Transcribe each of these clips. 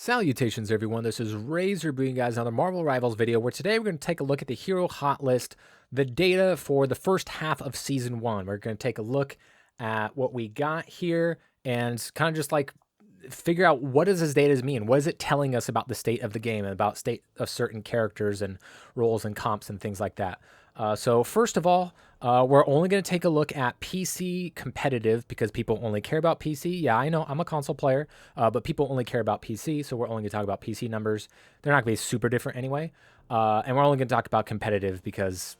Salutations everyone, this is Razor bringing you guys another Marvel Rivals video where today we're going to take a look at the Hero Hot List, the data for the first half of Season 1. We're going to take a look at what we got here and kind of just like figure out what does this data mean? What is it telling us about the state of the game and about state of certain characters and roles and comps and things like that. So first of all, we're only going to take a look at PC competitive because people only care about PC. Yeah, I know I'm a console player, but people only care about PC. So we're only going to talk about PC numbers. They're not going to be super different anyway. And we're only going to talk about competitive because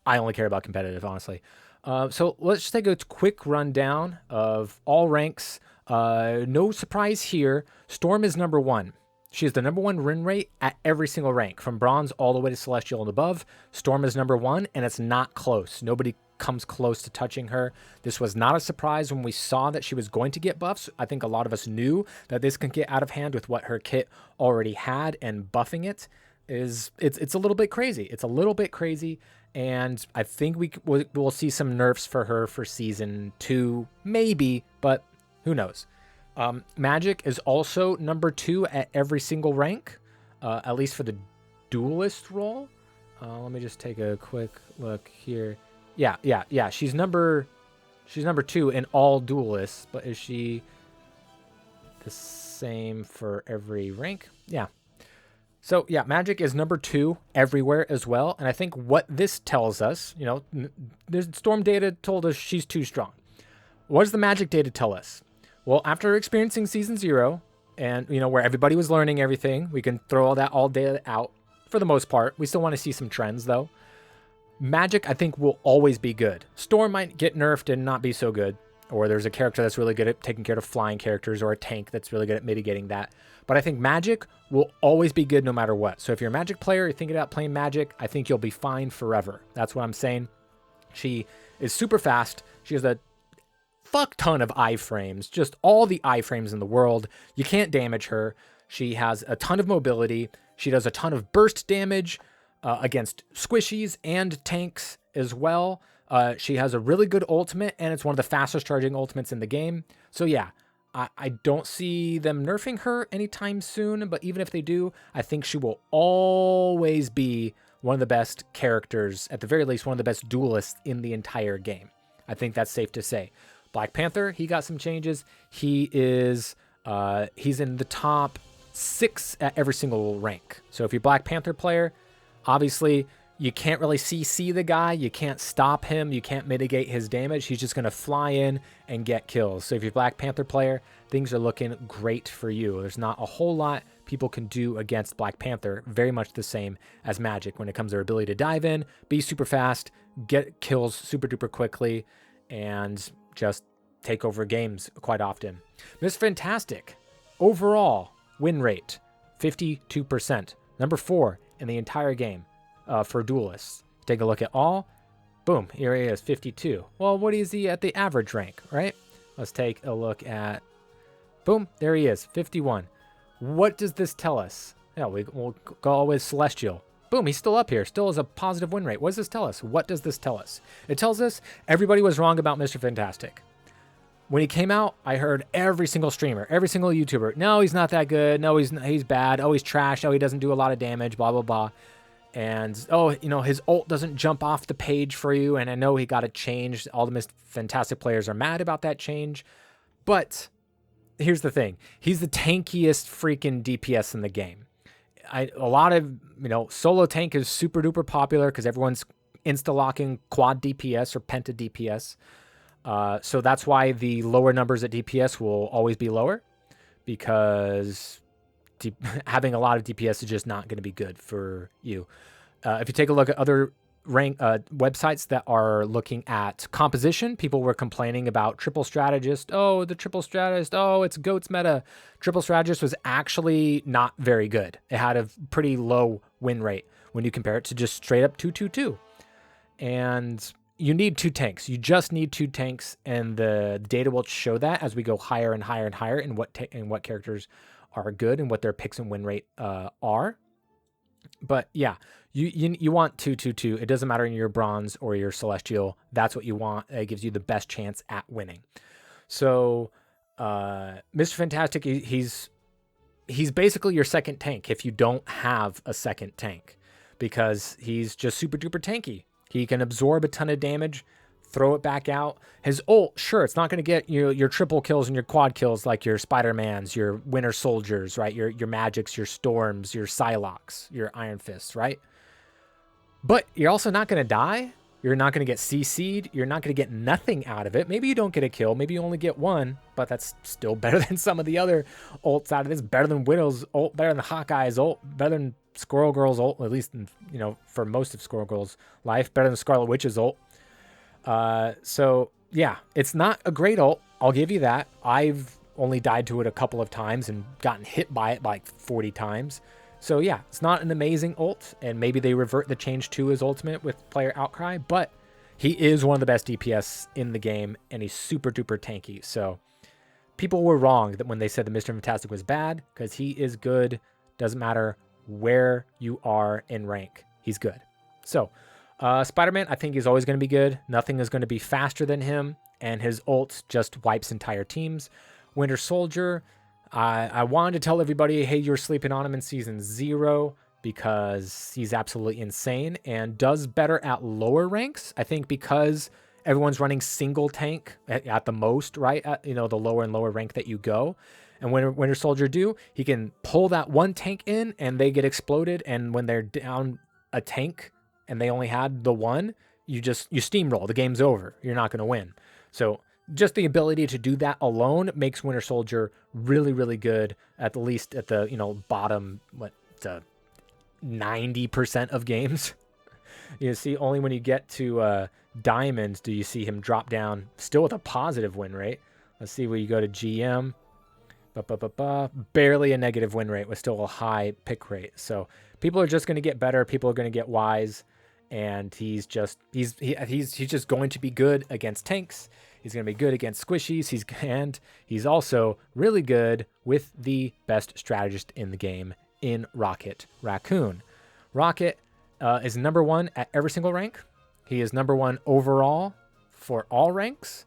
I only care about competitive, honestly. So let's just take a quick rundown of all ranks. No surprise here. Storm is number 1. She is the number 1 win rate at every single rank, from bronze all the way to celestial and above. Storm is number 1, and it's not close. Nobody comes close to touching her. This was not a surprise when we saw that she was going to get buffs. I think a lot of us knew that this could get out of hand with what her kit already had, and buffing it is it's a little bit crazy. It's a little bit crazy, and I think we'll see some nerfs for her for season 2, maybe, but who knows. Magic is also number 2 at every single rank, at least for the duelist role. Let me just take a quick look here. Yeah. She's number 2 in all duelists, but is she the same for every rank? Yeah. So yeah, Magic is number 2 everywhere as well. And I think what this tells us, the Storm data told us she's too strong. What does the Magic data tell us? Well, after experiencing Season 0, and, where everybody was learning everything, we can throw all data out for the most part. We still want to see some trends, though. Magic, I think, will always be good. Storm might get nerfed and not be so good, or there's a character that's really good at taking care of flying characters, or a tank that's really good at mitigating that. But I think Magic will always be good no matter what. So if you're a Magic player, you're thinking about playing Magic, I think you'll be fine forever. That's what I'm saying. She is super fast. She has a fuck ton of iframes, just all the iframes in the world. You can't damage her. She has a ton of mobility. She does a ton of burst damage against squishies and tanks as well. She has a really good ultimate, and it's one of the fastest charging ultimates in the game. So yeah, I don't see them nerfing her anytime soon, but even if they do, I think she will always be one of the best characters, at the very least, one of the best duelists in the entire game. I think that's safe to say. Black Panther, he got some changes. He is, he's in the top 6 at every single rank. So if you're a Black Panther player, obviously you can't really CC the guy. You can't stop him. You can't mitigate his damage. He's just going to fly in and get kills. So if you're a Black Panther player, things are looking great for you. There's not a whole lot people can do against Black Panther. Very much the same as Magic when it comes to their ability to dive in, be super fast, get kills super duper quickly, and just take over games quite often. Mr. Fantastic, overall win rate, 52%. Number 4 in the entire game for duelists. Take a look at all. Boom, here he is, 52. Well, what is he at the average rank, right? Let's take a look at, boom, there he is, 51. What does this tell us? Yeah, we'll go with Celestial. Boom, he's still up here, still has a positive win rate. What does this tell us? What does this tell us? It tells us everybody was wrong about Mr. Fantastic. When he came out, I heard every single streamer, every single YouTuber, no, he's not that good. No, he's bad. Oh, he's trash. Oh, he doesn't do a lot of damage, blah, blah, blah. And, oh, his ult doesn't jump off the page for you. And I know he got it changed. All the Mr. Fantastic players are mad about that change. But here's the thing. He's the tankiest freaking DPS in the game. A lot of, solo tank is super duper popular because everyone's insta-locking quad DPS or penta DPS. So that's why the lower numbers at DPS will always be lower, because having a lot of DPS is just not going to be good for you. If you take a look at other websites that are looking at composition, people were complaining about Triple Strategist. Oh, the Triple Strategist. Oh, it's GOATS meta. Triple Strategist was actually not very good. It had a pretty low win rate when you compare it to just straight up 2-2-2. And you need 2 tanks. You just need 2 tanks, and the data will show that as we go higher and higher and higher in what characters are good and what their picks and win rate are. But yeah, you want 2-2-2. It doesn't matter in your bronze or your celestial. That's what you want. It gives you the best chance at winning. So Mr. Fantastic, he's he's basically your second tank if you don't have a second tank, because he's just super duper tanky. He can absorb a ton of damage, throw it back out. His ult, sure, it's not going to get your triple kills and your quad kills like your Spider-Mans, your Winter Soldiers, right? Your Magics, your Storms, your Psylocks, your Iron Fists, right? But you're also not going to die. You're not going to get CC'd. You're not going to get nothing out of it. Maybe you don't get a kill. Maybe you only get one, but that's still better than some of the other ults out of this. Better than Widow's ult, better than Hawkeye's ult, better than Squirrel Girl's ult, at least, for most of Squirrel Girl's life, better than Scarlet Witch's ult. So yeah, it's not a great ult. I'll give you that. I've only died to it a couple of times and gotten hit by it like 40 times. So yeah, it's not an amazing ult, and maybe they revert the change to his ultimate with player outcry, but he is one of the best DPS in the game, and he's super duper tanky. So people were wrong that when they said that Mr. Fantastic was bad, because he is good. Doesn't matter where you are in rank, he's good. So Spider-Man, I think he's always going to be good. Nothing is going to be faster than him, and his ult just wipes entire teams. Winter Soldier, I wanted to tell everybody, hey, you're sleeping on him in Season 0 because he's absolutely insane and does better at lower ranks. I think because everyone's running single tank at the most, right? At, the lower and lower rank that you go. And when Winter Soldier do, he can pull that one tank in and they get exploded. And when they're down a tank and they only had the one, you steamroll. The game's over. You're not going to win. So just the ability to do that alone makes Winter Soldier really, really good, at the least at the, bottom, 90% of games. You see, only when you get to Diamonds do you see him drop down, still with a positive win rate. Let's see where you go to GM. Barely a negative win rate with still a high pick rate. So people are just going to get better. People are going to get wise. And he's just going to be good against tanks. He's going to be good against squishies. He's also really good with the best strategist in the game in Rocket Raccoon. Rocket is number 1 at every single rank. He is number 1 overall for all ranks.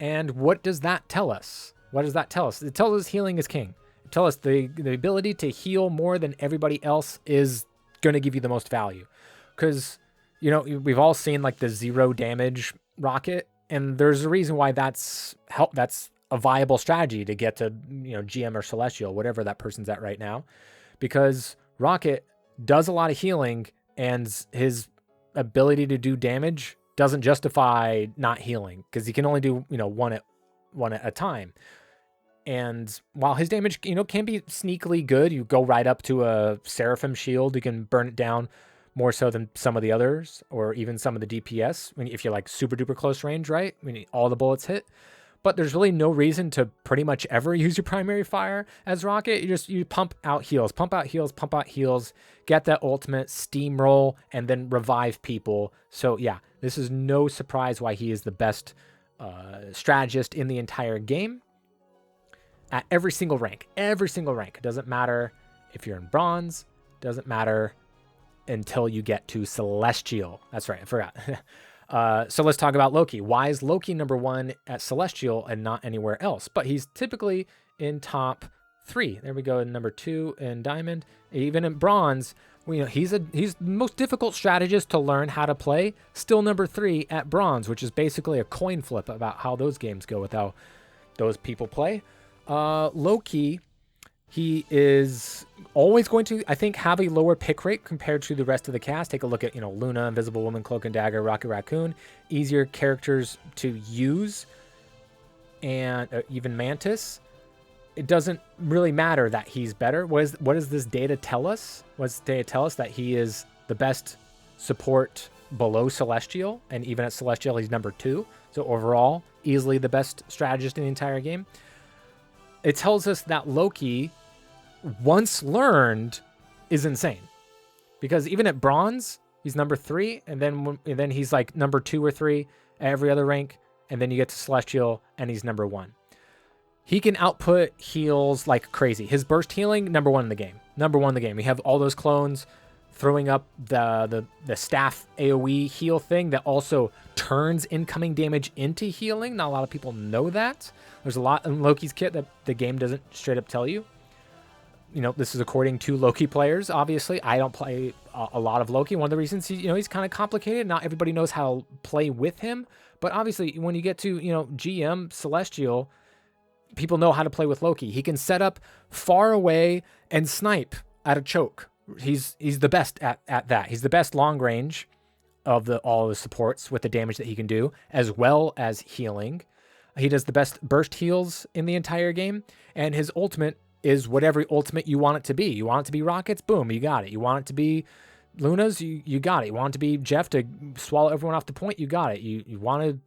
And what does that tell us? What does that tell us? It tells us healing is king. It tells us the ability to heal more than everybody else is going to give you the most value. Because, we've all seen like the 0 damage Rocket. And there's a reason why that's a viable strategy to get to, GM or Celestial, whatever that person's at right now, because Rocket does a lot of healing and his ability to do damage doesn't justify not healing, because he can only do, one at a time. And while his damage, can be sneakily good, you go right up to a Seraphim shield, you can burn it down more so than some of the others, or even some of the DPS, if you're like super duper close range, right? All the bullets hit. But there's really no reason to pretty much ever use your primary fire as Rocket. You pump out heals, get that ultimate, steamroll, and then revive people. So yeah, this is no surprise why he is the best strategist in the entire game at every single rank. Every single rank. It doesn't matter if you're in bronze, doesn't matter until you get to Celestial. That's right, I forgot. So let's talk about Loki. Why is Loki number 1 at Celestial and not anywhere else? But he's typically in top 3. There we go, in number 2 in Diamond. Even in Bronze, he's the most difficult strategist to learn how to play. Still number 3 at Bronze, which is basically a coin flip about how those games go with how those people play. Loki, he is always going to, I think, have a lower pick rate compared to the rest of the cast. Take a look at, Luna, Invisible Woman, Cloak and Dagger, Rocket Raccoon. Easier characters to use. And even Mantis. It doesn't really matter that he's better. What does this data tell us? What does data tell us? That he is the best support below Celestial. And even at Celestial, he's number 2. So overall, easily the best strategist in the entire game. It tells us that Loki, once learned, is insane, because even at Bronze, he's number 3, and then he's like number 2 or 3 at every other rank, and then you get to Celestial, and he's number 1. He can output heals like crazy. His burst healing, number 1 in the game. Number 1 in the game. We have all those clones throwing up the staff AoE heal thing that also turns incoming damage into healing. Not a lot of people know that. There's a lot in Loki's kit that the game doesn't straight up tell you. you know, this is according to Loki players. Obviously, I don't play a lot of Loki. One of the reasons he's kind of complicated. Not everybody knows how to play with him. But obviously, when you get to, GM Celestial, people know how to play with Loki. He can set up far away and snipe at a choke. He's the best at that. He's the best long range of all the supports with the damage that he can do, as well as healing. He does the best burst heals in the entire game, and his ultimate is whatever ultimate you want it to be. You want it to be Rockets? Boom, you got it. You want it to be Luna's? You got it. You want it to be Jeff to swallow everyone off the point? You got it. You want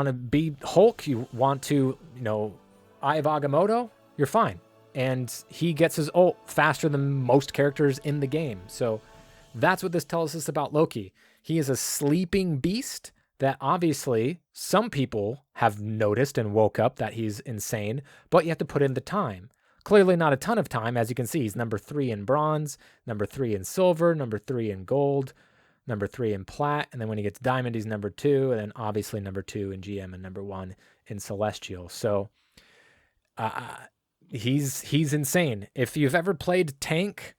to be Hulk? You want to, Eye of Agamotto? You're fine. And he gets his ult faster than most characters in the game. So that's what this tells us about Loki. He is a sleeping beast that obviously some people have noticed and woke up that he's insane, but you have to put in the time. Clearly not a ton of time. As you can see, he's number 3 in bronze, number 3 in silver, number 3 in gold, number 3 in plat, and then when he gets diamond, he's number 2, and then obviously number 2 in GM and number 1 in celestial. So he's insane. If you've ever played tank,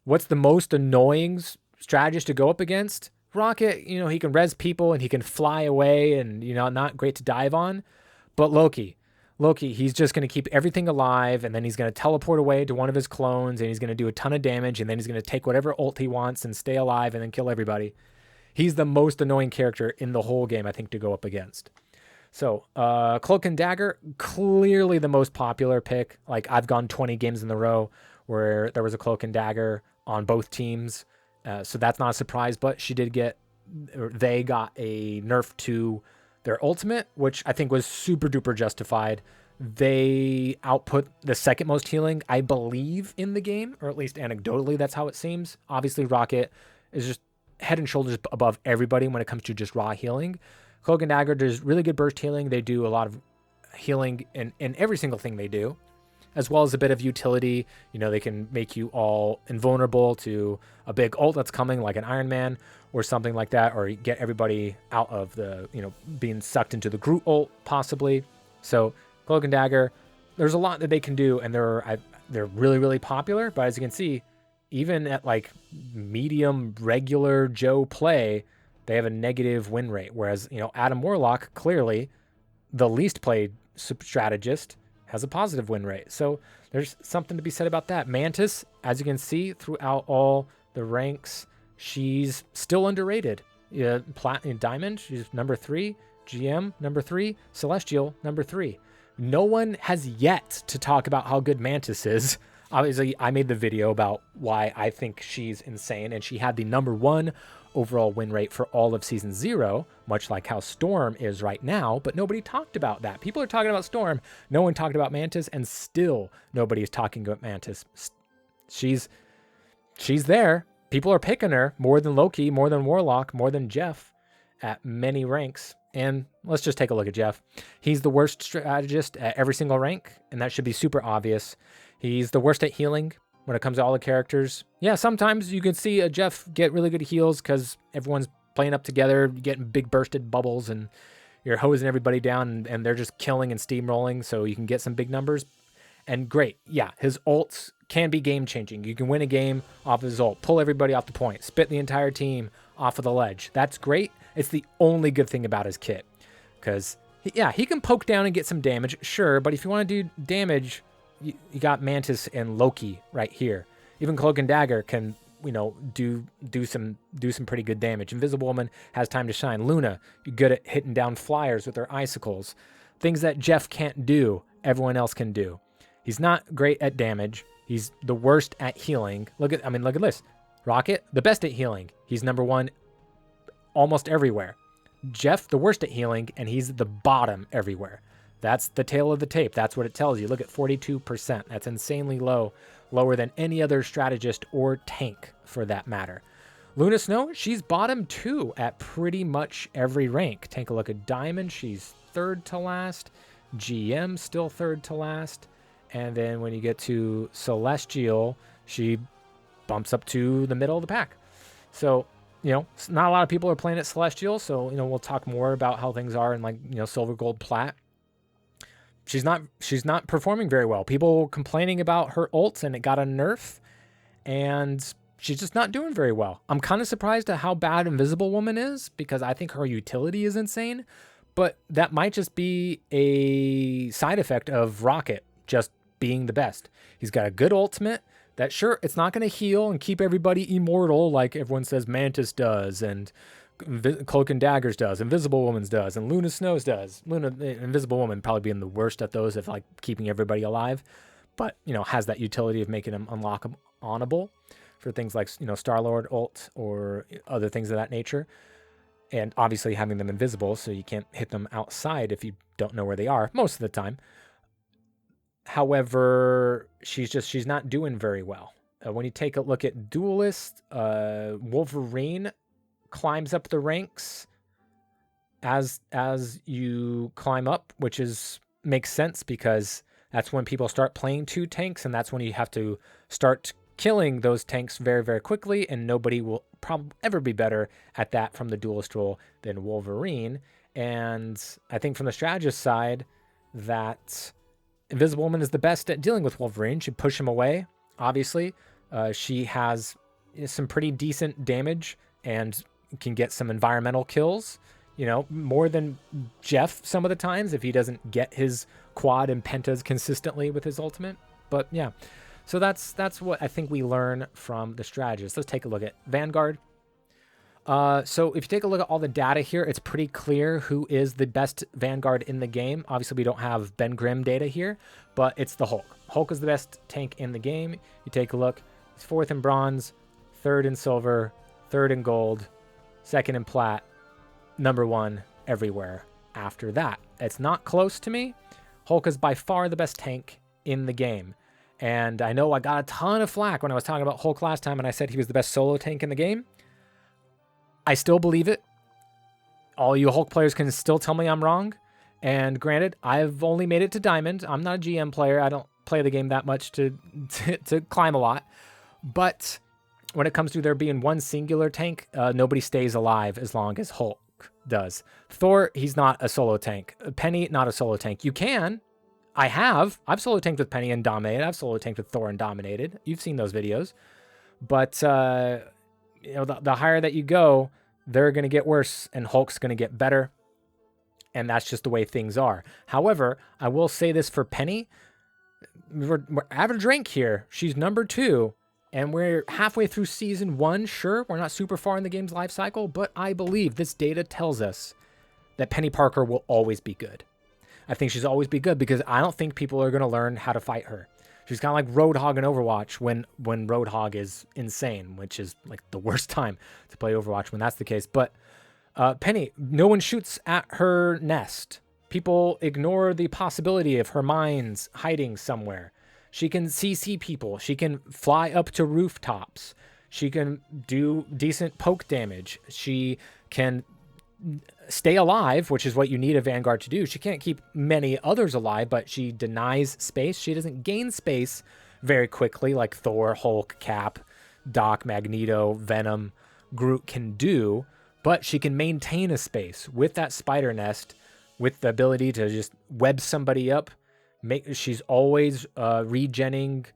what's the most annoying strategist to go up against? Rocket. He can res people and he can fly away and, not great to dive on. But Loki, he's just going to keep everything alive, and then he's going to teleport away to one of his clones, and he's going to do a ton of damage, and then he's going to take whatever ult he wants and stay alive and then kill everybody. He's the most annoying character in the whole game, I think, to go up against. So, Cloak and Dagger, clearly the most popular pick. Like, I've gone 20 games in a row where there was a Cloak and Dagger on both teams. So that's not a surprise, but they got a nerf to their ultimate, which I think was super duper justified. They output the second most healing, I believe, in the game, or at least anecdotally, that's how it seems. Obviously, Rocket is just head and shoulders above everybody when it comes to just raw healing. Cloak and Dagger does really good burst healing. They do a lot of healing in every single thing they do, as well as a bit of utility. They can make you all invulnerable to a big ult that's coming, like an Iron Man or something like that, or get everybody out of the, being sucked into the Groot ult, possibly. So Cloak and Dagger, there's a lot that they can do, and they're really, really popular. But as you can see, even at like medium regular Joe play, they have a negative win rate. Whereas, Adam Warlock, clearly the least played strategist, has a positive win rate. So there's something to be said about that. Mantis, as you can see throughout all the ranks, she's still underrated. Platinum Diamond, she's number 3. GM, number 3. Celestial, number 3. No one has yet to talk about how good Mantis is. Obviously, I made the video about why I think she's insane, and she had the number 1 overall win rate for all of Season 0, much like how Storm is right now, but nobody talked about that. People are talking about Storm. No one talked about Mantis, and still nobody is talking about Mantis. She's there. People are picking her more than Loki, more than Warlock, more than Jeff at many ranks. And let's just take a look at Jeff. He's the worst strategist at every single rank, and that should be super obvious. He's the worst at healing when it comes to all the characters. Yeah, sometimes you can see a Jeff get really good heals because everyone's playing up together, getting big bursted bubbles, and you're hosing everybody down, and they're just killing and steamrolling, so you can get some big numbers. And great, yeah, his ults can be game-changing. You can win a game off his ult, pull everybody off the point, spit the entire team off of the ledge. That's great. It's the only good thing about his kit. Because, yeah, he can poke down and get some damage, sure, but if you want to do damage, you got Mantis and Loki right here. Even Cloak and Dagger can, do some pretty good damage. Invisible Woman has time to shine. Luna, you're good at hitting down flyers with her icicles. Things that Jeff can't do, everyone else can do. He's not great at damage. He's the worst at healing. Look at this. Rocket, the best at healing. He's number 1 almost everywhere. Jeff, the worst at healing, and he's the bottom everywhere. That's the tail of the tape. That's what it tells you. Look at 42%. That's insanely low, lower than any other strategist or tank for that matter. Luna Snow, she's bottom 2 at pretty much every rank. Take a look at Diamond. She's 3rd to last. GM, still 3rd to last. And then when you get to Celestial, she bumps up to the middle of the pack. So, not a lot of people are playing at Celestial. So, we'll talk more about how things are in Silver, Gold, Plat. she's not performing very well. People complaining about her ult and it got a nerf, and she's just not doing very well. I'm kind of surprised at how bad Invisible Woman is because I think her utility is insane, but that might just be a side effect of Rocket just being the best. He's got a good ultimate that, sure, it's not going to heal and keep everybody immortal like everyone says Mantis does and Cloak and Daggers does, Invisible Woman's does, and Luna Snow's does. Invisible Woman probably being the worst at those of like keeping everybody alive, but you know, has that utility of making them unlockable for things like, you know, Star-Lord ult or other things of that nature. And obviously having them invisible so you can't hit them outside if you don't know where they are most of the time. However, she's not doing very well. When you take a look at Duelist, Wolverine climbs up the ranks as you climb up, which makes sense because that's when people start playing 2 tanks, and that's when you have to start killing those tanks very, very quickly, and nobody will probably ever be better at that from the Duelist role than Wolverine. And I think from the strategist side, that Invisible Woman is the best at dealing with Wolverine. She push him away, obviously. She has some pretty decent damage and can get some environmental kills, you know, more than Jeff some of the times if he doesn't get his quad and pentas consistently with his ultimate. But yeah, so that's what I think we learn from the strategist. Let's take a look at Vanguard. So if you take a look at all the data here, it's pretty clear who is the best Vanguard in the game. Obviously, we don't have Ben Grimm data here, but it's the Hulk. Hulk is the best tank in the game. You take a look, he's 4th in bronze, 3rd in silver, 3rd in gold, 2nd in plat, number 1 everywhere after that. It's not close to me. Hulk is by far the best tank in the game. And I know I got a ton of flack when I was talking about Hulk last time and I said he was the best solo tank in the game. I still believe it. All you Hulk players can still tell me I'm wrong. And granted, I've only made it to Diamond. I'm not a GM player. I don't play the game that much to climb a lot. But when it comes to there being one singular tank, nobody stays alive as long as Hulk does. Thor, he's not a solo tank. Penny, not a solo tank. You can. I've solo tanked with Penny and dominated. I've solo tanked with Thor and dominated. You've seen those videos. But you know, the higher that you go, they're going to get worse and Hulk's going to get better. And that's just the way things are. However, I will say this for Penny. We're average rank here. She's number 2. And we're halfway through season 1. Sure, we're not super far in the game's life cycle. But I believe this data tells us that Penny Parker will always be good. I think she's always be good because I don't think people are going to learn how to fight her. She's kind of like Roadhog in Overwatch when Roadhog is insane, which is like the worst time to play Overwatch when that's the case. But Penny, no one shoots at her nest. People ignore the possibility of her mines hiding somewhere. She can CC people. She can fly up to rooftops. She can do decent poke damage. She can stay alive, which is what you need a Vanguard to do. She can't keep many others alive, but she denies space. She doesn't gain space very quickly like Thor, Hulk, Cap, Doc, Magneto, Venom, Groot can do, but she can maintain a space with that spider nest, with the ability to just web somebody up. She's always regenning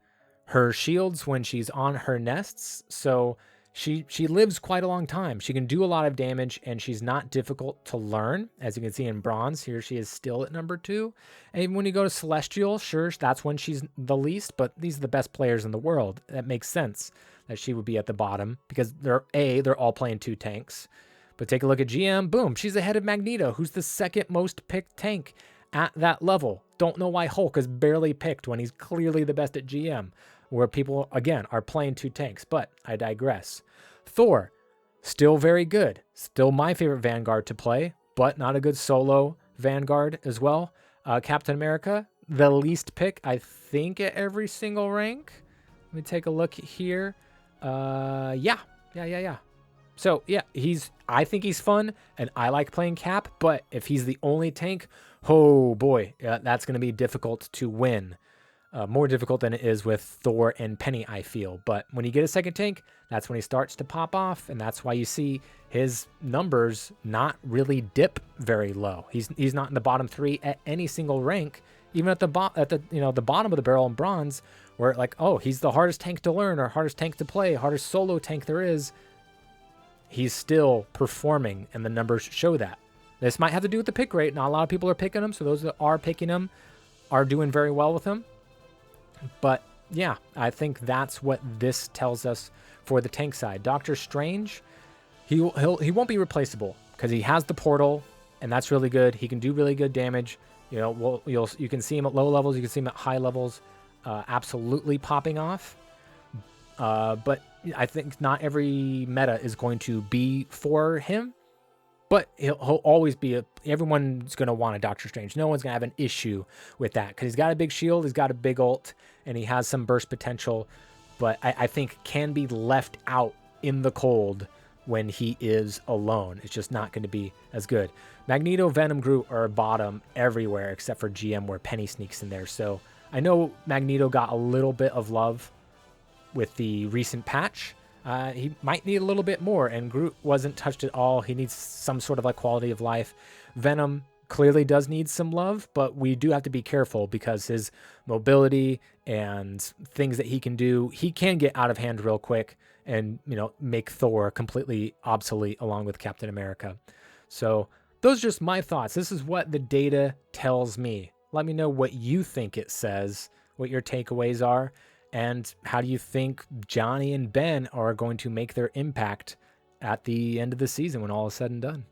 her shields when she's on her nests, so she lives quite a long time. She can do a lot of damage, and she's not difficult to learn. As you can see in bronze, here she is still at number 2. And when you go to Celestial, sure, that's when she's the least, but these are the best players in the world. That makes sense that she would be at the bottom because they're all playing 2 tanks. But take a look at GM, boom, she's ahead of Magneto, who's the 2nd most picked tank at that level. Don't know why Hulk is barely picked when he's clearly the best at GM, where people, again, are playing 2 tanks, but I digress. Thor, still very good. Still my favorite Vanguard to play, but not a good solo Vanguard as well. Captain America, the least pick, I think, at every single rank. Let me take a look here. Yeah. So, yeah, I think he's fun, and I like playing Cap, but if he's the only tank, oh boy, that's going to be difficult to win. More difficult than it is with Thor and Penny, I feel. But when you get a 2nd tank, that's when he starts to pop off, and that's why you see his numbers not really dip very low. He's not in the bottom 3 at any single rank even at the the bottom of the barrel in bronze, where like, oh, he's the hardest tank to learn or hardest tank to play, hardest solo tank there is, he's still performing, and the numbers show that. This might have to do with the pick rate. Not a lot of people are picking him, so those that are picking him are doing very well with him. But yeah, I think that's what this tells us for the tank side. Doctor Strange, he won't be replaceable because he has the portal, and that's really good. He can do really good damage. You know, you can see him at low levels, you can see him at high levels, absolutely popping off. But I think not every meta is going to be for him. But he'll always be everyone's going to want a Doctor Strange. No one's going to have an issue with that because he's got a big shield, he's got a big ult, and he has some burst potential. But I think can be left out in the cold when he is alone. It's just not going to be as good. Magneto, Venom, Groot are bottom everywhere except for GM where Penny sneaks in there. So I know Magneto got a little bit of love with the recent patch. He might need a little bit more, and Groot wasn't touched at all. He needs some sort of like quality of life. Venom clearly does need some love, but we do have to be careful because his mobility and things that he can do, he can get out of hand real quick and, you know, make Thor completely obsolete along with Captain America. So those are just my thoughts. This is what the data tells me. Let me know what you think it says, what your takeaways are. And how do you think Johnny and Ben are going to make their impact at the end of the season when all is said and done?